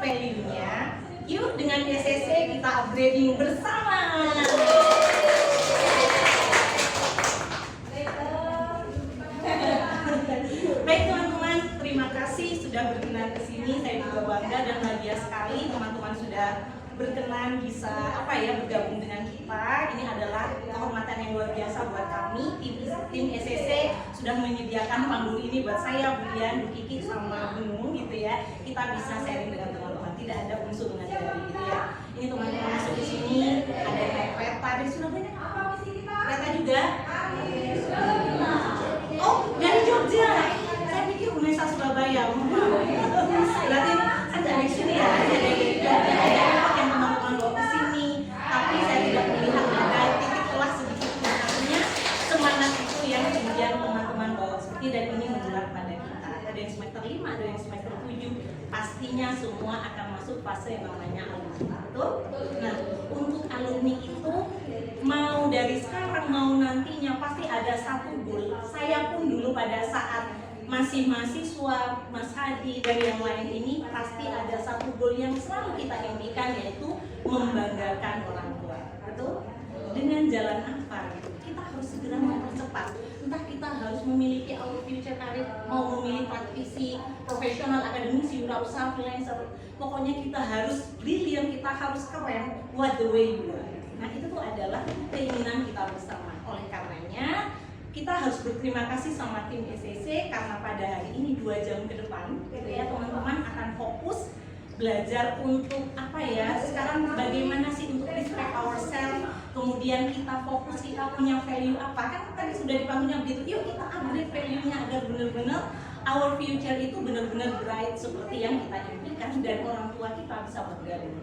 value-nya. Yuk dengan SCC kita upgrading bersama. Baik teman-teman, terima kasih sudah berkenan ke sini. Saya juga bangga dan bahagia sekali teman-teman sudah berkenan bisa bergabung dengan kita. Ini adalah kehormatan yang luar biasa buat kami. Tim SCC sudah menyediakan panggung ini buat saya, Bulian, Bu Kiki sama Bunung gitu ya. Kita bisa sharing dengan teman-teman. Tidak ada unsur mengajari gitu ya. Ini teman-teman masuk di sini, ada yang naik kereta dari Surabaya. Apa misi kita? Kereta juga. Oh, dari Jogja. Saya pikir Unesa Surabaya. Berarti kan dari sini ya, dari yang teman-teman bawa ke sini. Tapi saya tidak melihat ada titik kelas sedikit pun. Artinya semangat itu yang kemudian teman-teman bawa seperti dan ini menjelang pada kita. Ada yang semester 5, ada yang semester 7. Pastinya semua akan masuk fase yang namanya alumni. Betul? Nah, untuk alumni itu mau dari sekarang mau nantinya pasti ada satu goal. Saya pun dulu pada saat masih mahasiswa, Mas Hadi dan yang lain ini pasti ada satu goal yang selalu kita impikan, yaitu membanggakan orang tua. Betul? Dengan jalan apa? Kita harus segera mempercepat. Entah kita harus memiliki our future career, mau memilih praktisi, profesional, akademisi, wirausaha, freelancer. Pokoknya kita harus brilliant, kita harus keren, what the way you are. Nah itu tuh adalah keinginan kita bersama. Oleh karenanya kita harus berterima kasih sama tim SCC karena pada hari ini 2 jam ke depan gitu ya teman-teman akan fokus belajar untuk sekarang bagaimana sih untuk respect ourselves, kemudian kita fokus kita punya value apa, kan tadi sudah dipanggilnya begitu, yuk kita upgrade value-nya agar benar-benar our future itu benar-benar bright seperti yang kita impikan dan orang tua kita bisa bergabung.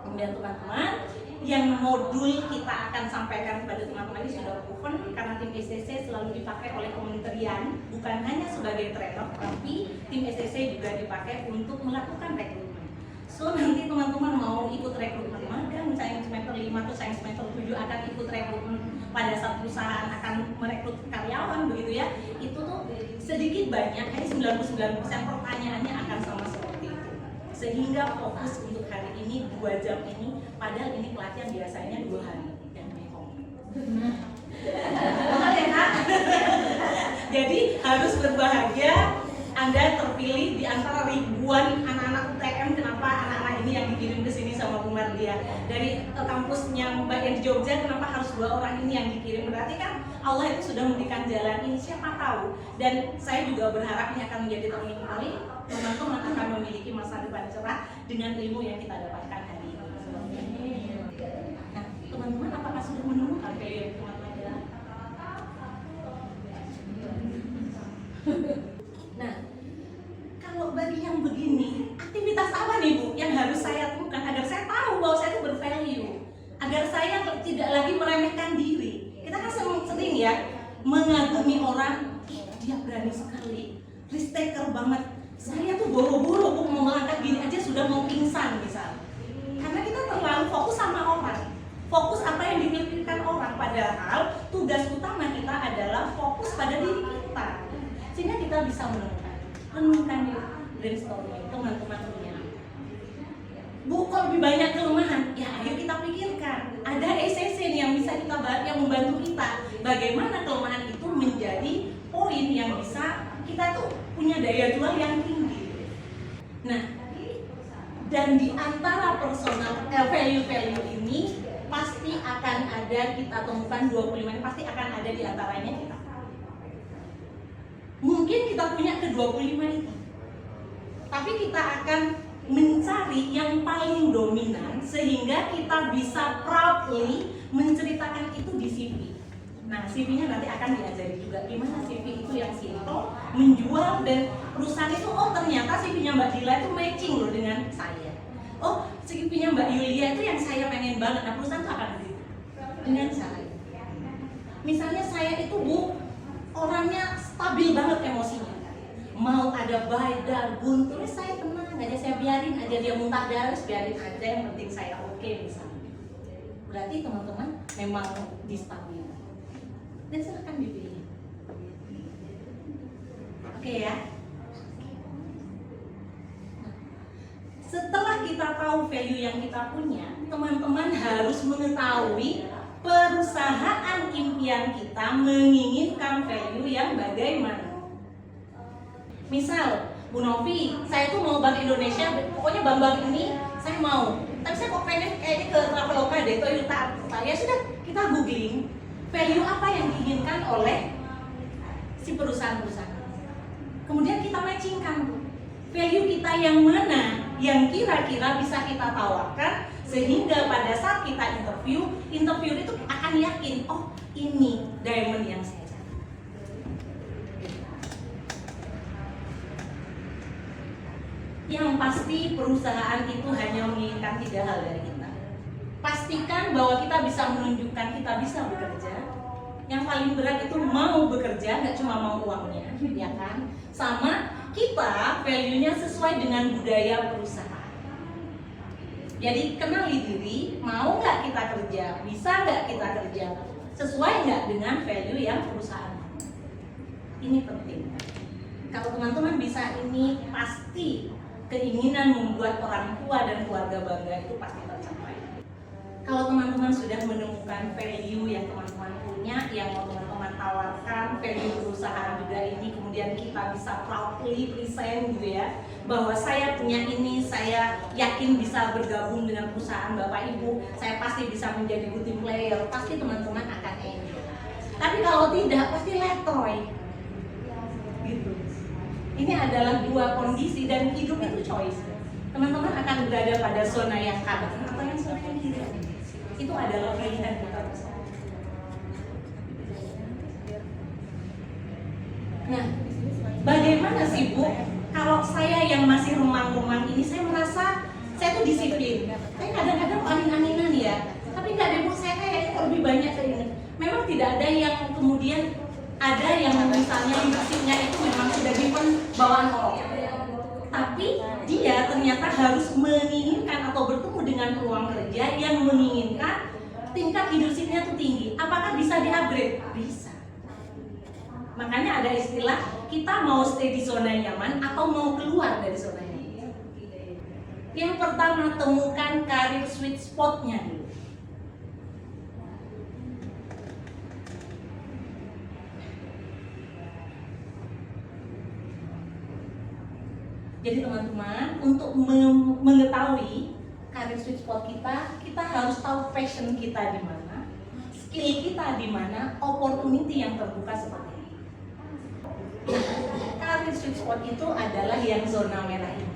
Kemudian teman-teman, yang modul kita akan sampaikan kepada teman-teman ini sudah proven karena tim SCC selalu dipakai oleh kementerian, bukan hanya sebagai trainer, tapi tim SCC juga dipakai untuk melakukan rekrutmen. So nanti teman-teman mau ikut rekrutmen magang, misalnya semester 5 atau semester 7 akan ikut rekrutmen pada saat perusahaan akan merekrut karyawan begitu ya, itu tuh sedikit banyak, hanya 99% pertanyaannya akan sama seperti itu. Sehingga fokus untuk hari ini 2 jam ini, padahal ini pelatihan biasanya 2 hari dan mehong. Betul ya Kak? Jadi harus berbahagia Anda terpilih di antara ribuan anak-anak UTM. Kenapa anak-anak ini yang dikirim ke sini sama Bu Mardia? Dari kampusnya Mbak yang di Jogja, kenapa harus 2 orang ini yang dikirim? Berarti kan Allah itu sudah memberikan jalan ini, siapa tahu. Dan saya juga berharap ini akan menjadi turning point. Teman-teman akan memiliki masa depan cerah dengan ilmu yang kita dapatkan hari ini. Nah, teman-teman apakah sudah menemukan value teman-teman? Nah, kalau bagi yang begini, aktivitas apa nih Bu yang harus saya temukan agar saya tahu bahwa saya itu bervalue, agar saya tidak lagi meremehkan diri. Kita kan sering ya mengagumi orang, dia berani sekali, risk taker banget. Saya tuh boro-boro Bu mau melangkah gini aja sudah mau pingsan misalnya. Karena kita terlalu fokus sama orang, fokus apa yang dipikirkan orang, padahal tugas utama kita adalah fokus pada diri kita. Sehingga kita bisa menemukan di brainstorming teman-teman punya. Bu, kalau lebih banyak kelemahan, ya ayo kita pikirkan. Ada SCC yang bisa kita yang membantu kita. Bagaimana kelemahan itu menjadi poin yang bisa kita tuh punya daya jual yang tinggi. Nah, dan di antara personal value-value ini pasti akan ada kita temukan 25, pasti akan ada di antaranya kita. Mungkin kita punya ke-25 itu, tapi kita akan mencari yang paling dominan sehingga kita bisa proudly menceritakan itu di CV. Nah, CV-nya nanti akan diajari juga gimana CV itu yang simple, menjual, dan perusahaan itu, oh ternyata CV-nya Mbak Dila itu matching loh dengan saya. Oh, CV-nya Mbak Yulia itu yang saya pengen banget. Nah, perusahaan itu akan begitu dengan saya. Misalnya saya itu Bu, orangnya stabil banget emosinya. Mau ada badai, guntur, saya tenang aja, saya biarin aja dia muntah darah, biarin aja, yang penting saya oke misalnya. Berarti teman-teman memang distabil. Dan silahkan dipilih. Oke ya. Setelah kita tahu value yang kita punya, teman-teman harus mengetahui perusahaan impian kita menginginkan value yang bagaimana. Misal, Bu Novi, saya tuh mau Bank Indonesia, pokoknya bank-bank ini saya mau. Tapi saya kok pengen kayaknya ke Traveloka deh, Toyota. Ya sudah, kita googling value apa yang diinginkan oleh si perusahaan-perusahaan. Kemudian kita matchingkan tuh value kita yang mana yang kira-kira bisa kita tawarkan, sehingga pada saat kita interview itu akan yakin, oh ini diamond yang saya cari. Yang pasti perusahaan itu hanya menginginkan 3 hal dari kita. Pastikan bahwa kita bisa menunjukkan kita bisa bekerja. Yang paling berat itu mau bekerja, nggak cuma mau uangnya, ya kan? Sama kita value-nya sesuai dengan budaya perusahaan. Jadi kenali diri, mau nggak kita kerja, bisa nggak kita kerja, sesuai nggak dengan value yang perusahaan. Ini penting. Kalau teman-teman bisa ini, pasti keinginan membuat orang tua dan keluarga bangga itu pasti tercapai. Kalau teman-teman sudah menemukan value yang teman-teman punya, yang mau teman-teman tawarkan, value perusahaan juga ini, kemudian kita bisa proudly present gitu ya, bahwa saya punya ini, saya yakin bisa bergabung dengan perusahaan Bapak Ibu, saya pasti bisa menjadi good team player, pasti teman-teman akan enjoy. Tapi kalau tidak, pasti letoy gitu. Ini adalah 2 kondisi, dan hidup itu choice. Teman-teman akan berada pada zona yang kanan atau yang zona yang kiri. Itu adalah pilihan kita bersama. Nah, bagaimana sih Bu? Kalau saya yang masih remang-remang ini, saya merasa saya tuh disiplin. Saya kadang-kadang angin-anginan ya. Tapi nggak deh Bu, saya kayak lebih banyak dari ini. Memang tidak ada yang kemudian ada yang misalnya leadership-nya itu memang sudah given bawaan orang. Tapi dia ternyata harus menginginkan atau bertemu dengan peluang kerja yang menginginkan tingkat leadership-nya itu tinggi. Apakah bisa di-upgrade? Bisa. Makanya ada istilah, kita mau stay di zona nyaman atau mau keluar dari zona nyaman. Yang pertama, temukan karir sweet spot-nya dulu. Jadi teman-teman, untuk mengetahui karir sweet spot kita harus tahu passion kita di mana, skill kita di mana, opportunity yang terbuka seperti ini. Karir sweet spot itu adalah yang zona merah ini.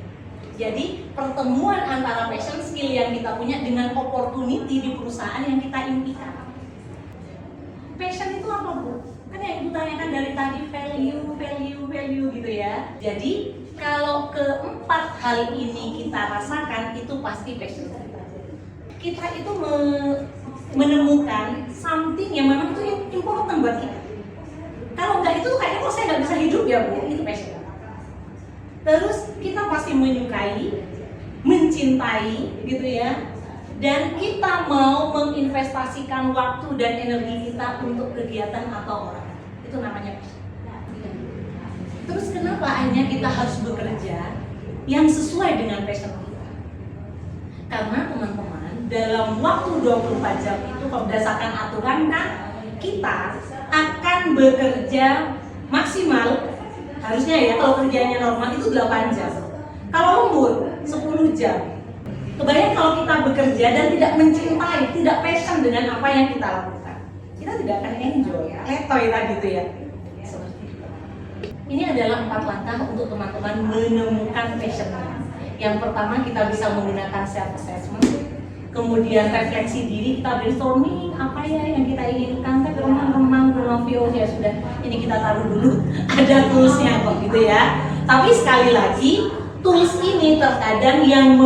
Jadi pertemuan antara passion, skill yang kita punya dengan opportunity di perusahaan yang kita impikan. Passion itu apa Bu? Kan yang Ibu tanyakan dari tadi, value gitu ya. Jadi kalau keempat hal ini kita rasakan, itu pasti passion kita itu menemukan something yang memang itu important buat kita. Kalau enggak itu kayaknya kok saya nggak bisa hidup ya Bu, itu passion. Terus kita pasti menyukai, mencintai gitu ya, dan kita mau menginvestasikan waktu dan energi kita untuk kegiatan atau orang. Itu namanya passion. Terus kenapa akhirnya kita harus bekerja yang sesuai dengan passion kita? Karena teman-teman, dalam waktu 24 jam itu berdasarkan aturan kan, kita akan bekerja maksimal, harusnya ya kalau kerjanya normal itu 8 jam. Kalau lembur 10 jam. Kebayang kalau kita bekerja dan tidak mencintai, tidak passion dengan apa yang kita lakukan, kita tidak akan enjoy, letoy tadi gitu ya. Ini adalah 4 langkah untuk teman-teman menemukan passion-nya. Yang pertama, kita bisa menggunakan self-assessment. Kemudian refleksi diri, kita brainstorming apa ya yang kita inginkan. Tapi remang-remang, Novio ya sudah, ini kita taruh dulu. Ada tools-nya kok gitu ya. Tapi sekali lagi, tools ini terkadang yang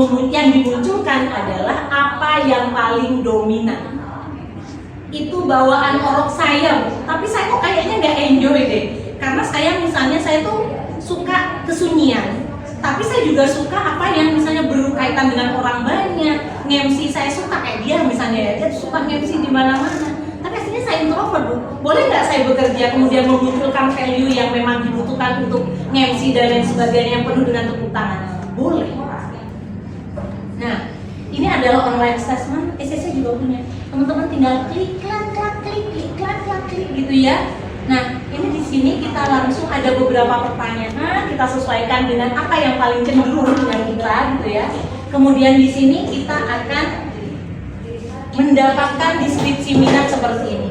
dimunculkan adalah apa yang paling dominan. Itu bawaan orok saya, tapi saya kok kayaknya nggak enjoy deh. Karena saya misalnya, saya tuh suka kesunyian, tapi saya juga suka apa yang misalnya berkaitan dengan orang banyak. Nge-MC saya suka kayak dia misalnya, dia suka nge-MC di mana-mana. Tapi aslinya saya introvert Bu. Boleh nggak saya bekerja kemudian memunculkan value yang memang dibutuhkan untuk nge-MC dan lain sebagainya yang penuh dengan tepuk tangan? Boleh. adalah online assessment, SSC juga punya. Teman-teman tinggal klik, klik gitu ya. Nah, ini di sini kita langsung ada beberapa pertanyaan, kita sesuaikan dengan apa yang paling cenderung dengan kita gitu ya. Kemudian di sini kita akan mendapatkan deskripsi minat seperti ini.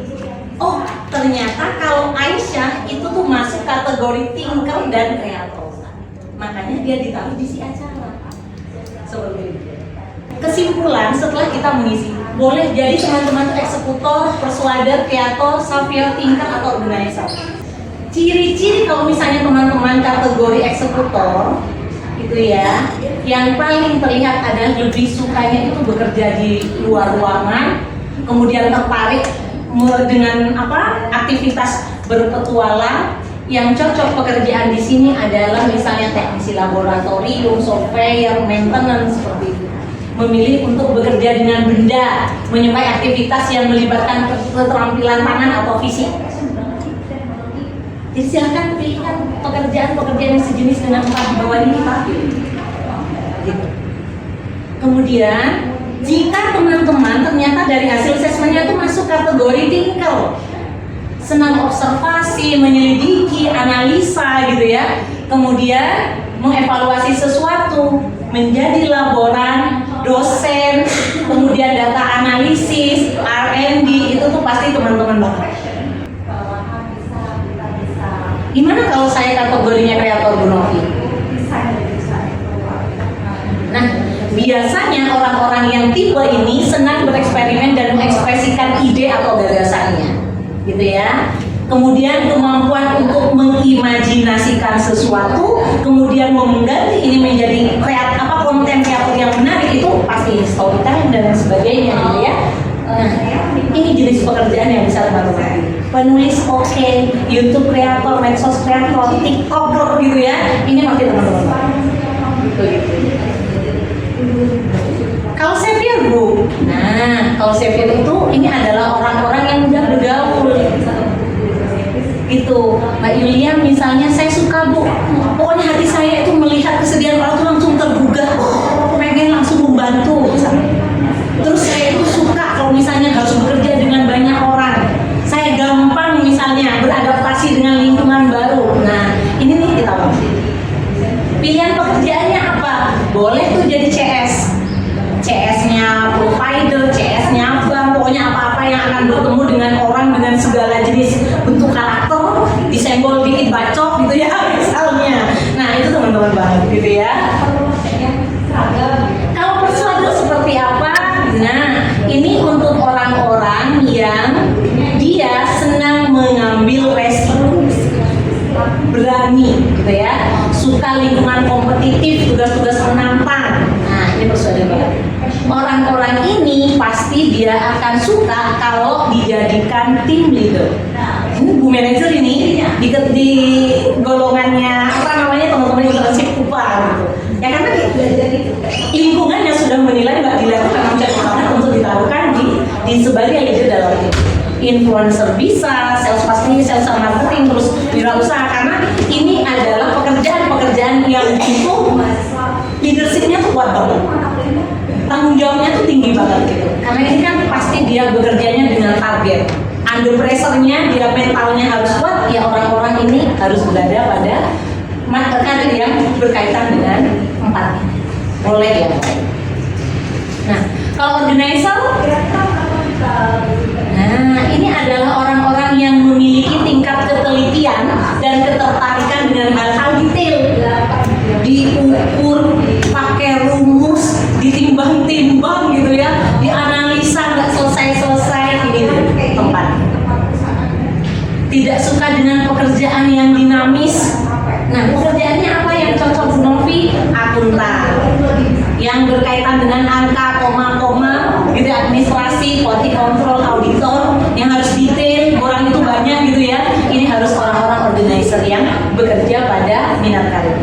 Oh, ternyata kalau Aisyah itu tuh masuk kategori thinker dan kreator. Makanya dia ditaruh di si acara. Seperti itu. Kesimpulan setelah kita mengisi, boleh jadi teman-teman eksekutor, persuader, kreator, savior, thinker, atau organizer. Ciri-ciri kalau misalnya teman-teman kategori eksekutor, gitu ya, yang paling terlihat adalah lebih sukanya itu bekerja di luar ruangan, kemudian tertarik dengan aktivitas berpetualang. Yang cocok pekerjaan di sini adalah misalnya teknisi laboratorium, surveyor, maintenance seperti itu. Memilih untuk bekerja dengan benda, menyukai aktivitas yang melibatkan keterampilan tangan atau fisik. Jadi silakan pilihkan pekerjaan-pekerjaan yang sejenis dengan 4 di bawah ini Pak. Gitu. Kemudian jika teman-teman ternyata dari hasil asesmennya itu masuk kategori thinker, senang observasi, menyelidiki, analisa gitu ya, kemudian mengevaluasi sesuatu, menjadi laboran, dosen, kemudian data analisis, R&D, itu tuh pasti teman-teman banget. Gimana kalau saya kategorinya kreator Bu Novi? Nah, biasanya orang-orang yang tipe ini senang bereksperimen dan mengekspresikan ide atau gagasannya, gitu ya. Kemudian kemampuan untuk mengimajinasikan sesuatu, kemudian mengganti ini menjadi konten kreator yang menarik, itu pasti storytelling dan sebagainya, gitu ya. Nah, ini jenis pekerjaan yang bisa teman-teman. Penulis oke, YouTube kreator, medsos kreator, TikToker gitu ya. Ini pasti teman-teman. Gitu. Kalau savior Bu, nah kalau savior itu ini adalah orang-orang yang mudah bergaul. Itu Mbak Yulia misalnya, saya suka Bu, pokoknya hati saya itu melihat kesedihan orang itu langsung tergugah, pengen langsung membantu misalnya. Terus saya itu suka kalau misalnya harus bekerja dengan banyak orang, saya gampang misalnya beradaptasi dengan lingkungan baru. Nah ini nih kita bahas. Pilihan pekerjaannya apa? Boleh tuh jadi CS-nya provider, CS-nya bank, pokoknya apa-apa yang akan bertemu dengan orang dengan segala jenis bentuk karakter, disenggol dikit bacok gitu ya misalnya. Nah itu teman-teman banget gitu ya. Kalau persuader seperti apa? Nah ini untuk orang-orang yang dia senang mengambil resiko, berani gitu ya, suka lingkungan kompetitif, tugas-tugas menantang. Nah ini persuader banget. Orang-orang ini pasti dia akan suka kalau dijadikan tim leader. Ini Bu Manager ini di golongannya teman-teman internship UPA gitu. Ya karena lingkungannya sudah menilai Mbak Dila itu memang cocok banget untuk ditaruhkan di sebagai leader dalam tim. Influencer bisa, sales pasti, sales marketing, terus wirausaha, karena ini adalah pekerjaan-pekerjaan yang itu leadership-nya tuh kuat banget. Tanggung jawabnya tuh tinggi banget gitu. Karena ini kan pasti dia bekerjanya dengan target. Under pressure-nya, dia mentalnya harus kuat. Ya orang-orang ini harus berada pada karir yang berkaitan dengan 4 ini. Boleh ya. Nah, kalau organizer, nah ini adalah orang-orang yang memiliki tingkat ketelitian dan ketertarikan dengan hal-hal detail. Diukur, pakai rumus, ditimbang-timbang gitu ya, dianalisa nggak selesai-selesai, ini tempat. Tidak suka dengan pekerjaan yang dinamis. Nah, pekerjaannya apa yang cocok Bu Novi? Akuntan, yang berkaitan dengan angka, koma-koma, gitu, administrasi, quality control, auditor, yang harus detail, orang itu banyak gitu ya. Ini harus orang-orang organizer yang bekerja pada minat karir.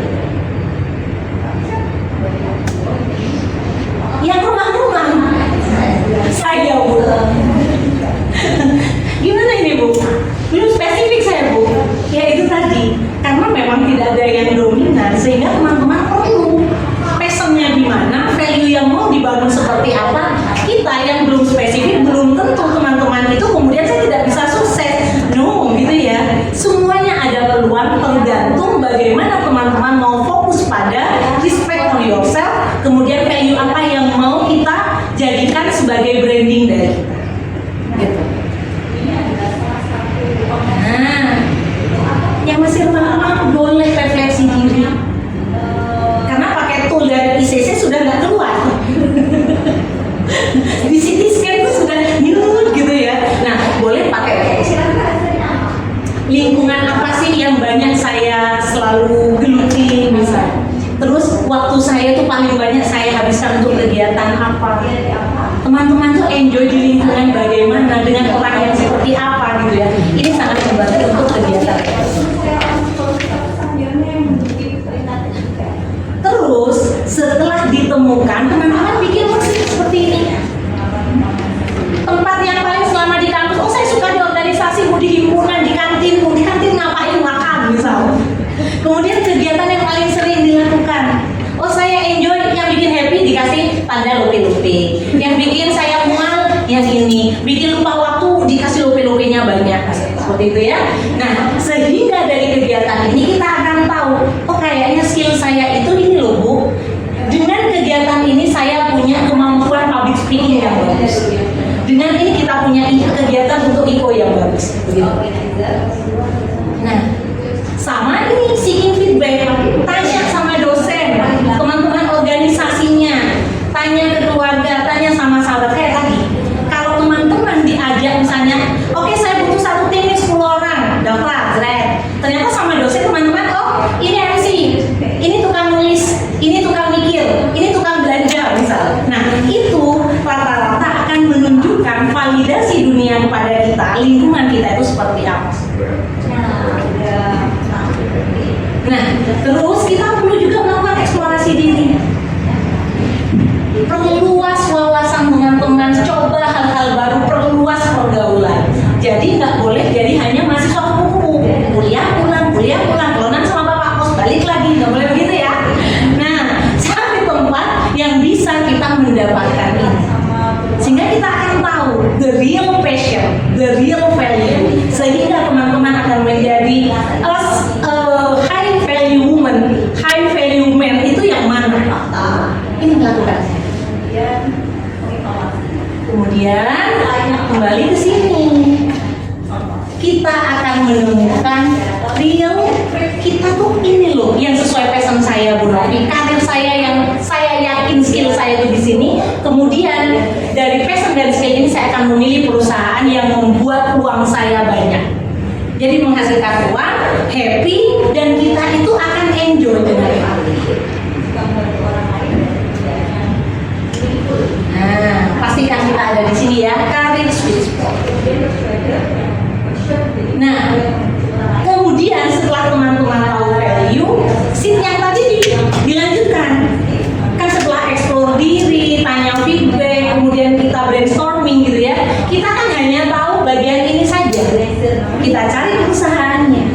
sudah nggak keluar. Di CT scan itu sudah nyut gitu ya. Nah, boleh pakai lingkungan apa sih yang banyak saya selalu geluti misalnya. Terus waktu saya tuh paling banyak saya habiskan untuk kegiatan apa? Teman-teman tuh enjoy di lingkungan bagaimana dengan orang yang seperti apa gitu ya. Ini sangat membantu untuk kegiatan. Terus setelah ditemukan, teman-teman bikin musik seperti ini. Tempat yang paling selama di kampus, oh saya suka di organisasi, mau di himpunan, di kantin ngapain makan misalnya. Kemudian kegiatan yang paling sering dilakukan, oh saya enjoy, yang bikin happy dikasih tanda lupi-lupi, yang bikin saya mual yang ini, bikin lupa waktu dikasih lupi-lupinya banyak, seperti itu ya. Nah, sehingga dari kegiatan ini kita akan tahu, oh kayaknya skill saya itu ini loh Bu. Dengan kegiatan ini saya punya kemampuan public speaking yang bagus. Dengan ini kita punya kegiatan untuk IKO yang bagus. Nah, sama ini seeking feedback, tanya sama dosen, teman-teman organisasinya, tanya ke keluarga, tanya sama sahabat kayak tadi. Kalau teman-teman diajak misalnya, oke saya butuh satu tim 10 orang, daftar, ternyata sama dosen teman-teman, oh ini MC, ini tukang nulis, ini tukang mikir, ini tukang belanja misal. Nah itu rata-rata akan menunjukkan validasi dunia kepada kita, lingkungan kita itu seperti apa. Nah, terus kita perlu juga melakukan eksplorasi diri. Perluas wawasan teman-teman, coba hal-hal baru, perluas pergaulan. Jadi nggak boleh jadi hanya mahasiswa kupu, kuliah pulang, kelonan sama bapak kos balik lagi, nggak boleh begitu ya. Nah, cari tempat yang bisa kita mendapatkan ini, sehingga kita akan tahu the real passion, the real value, sehingga teman-teman akan menjadi high value woman, high value man itu yang mana? Ini melakukan. Kemudian kembali ke sini, kita akan menemukan real kita tuh ini loh yang sesuai passion saya Bu Novi, karir saya yang saya yakin skill saya itu di sini. Kemudian dari passion dan skill ini saya akan memilih perusahaan yang membuat uang saya banyak. Jadi menghasilkan uang, happy, dan kita itu akan enjoy dengan itu. Nah, pastikan kita ada di sini ya, karir sweet spot. Nah, kemudian setelah teman-teman tahu value, sheet yang tadi dilanjutkan. Kan setelah explore diri, tanya feedback, kemudian kita brainstorming gitu ya. Kita kan hanya tahu bagian ini saja. Kita cari perusahaannya.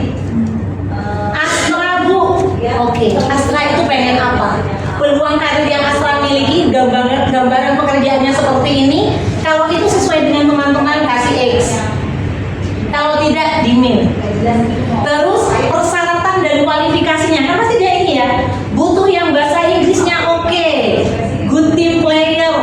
Astra Bu, oke. Astra itu pengen apa? Peluang karir yang Astra miliki, gambaran pekerjaannya seperti ini. Kalau itu sesuai dengan teman-teman kasih X. Kalau tidak dimin. Terus persyaratan dan kualifikasinya, kan pasti dia ini ya. Butuh yang bahasa Inggrisnya oke, good team player,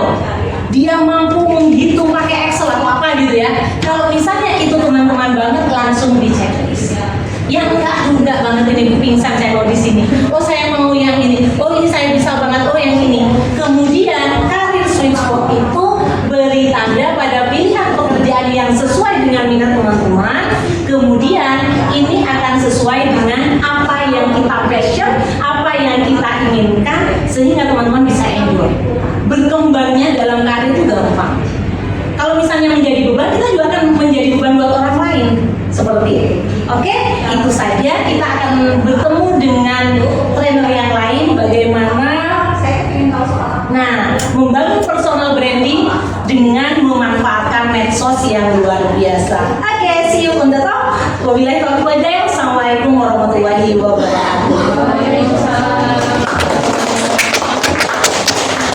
dia mampu menghitung pakai Excel atau apa gitu ya. Kalau misalnya itu teman-teman banget, langsung di checklist. Yang enggak banget ini Bu pingsan saya kalau di sini. Oh saya mau yang ini. Oh ini saya bisa banget. Oh yang ini. Kemudian karir sweet spot itu beri tanda pada pilihan pekerjaan yang sesuai dengan minat teman-teman. Kemudian ini akan sesuai dengan apa yang kita passion, apa yang kita inginkan, sehingga teman-teman bisa enjoy. Berkembangnya dalam karir itu gampang. Kalau misalnya menjadi beban, kita juga akan menjadi beban buat orang lain. Seperti itu. Oke, itu saja. Kita akan bertemu dengan trainer yang lain. Bagaimana membangun personal branding dengan memanfaatkan medsos yang luar biasa. Oke, see you on the top. Wabillahi taufiq wal hidayah. Assalamualaikum warahmatullahi wabarakatuh.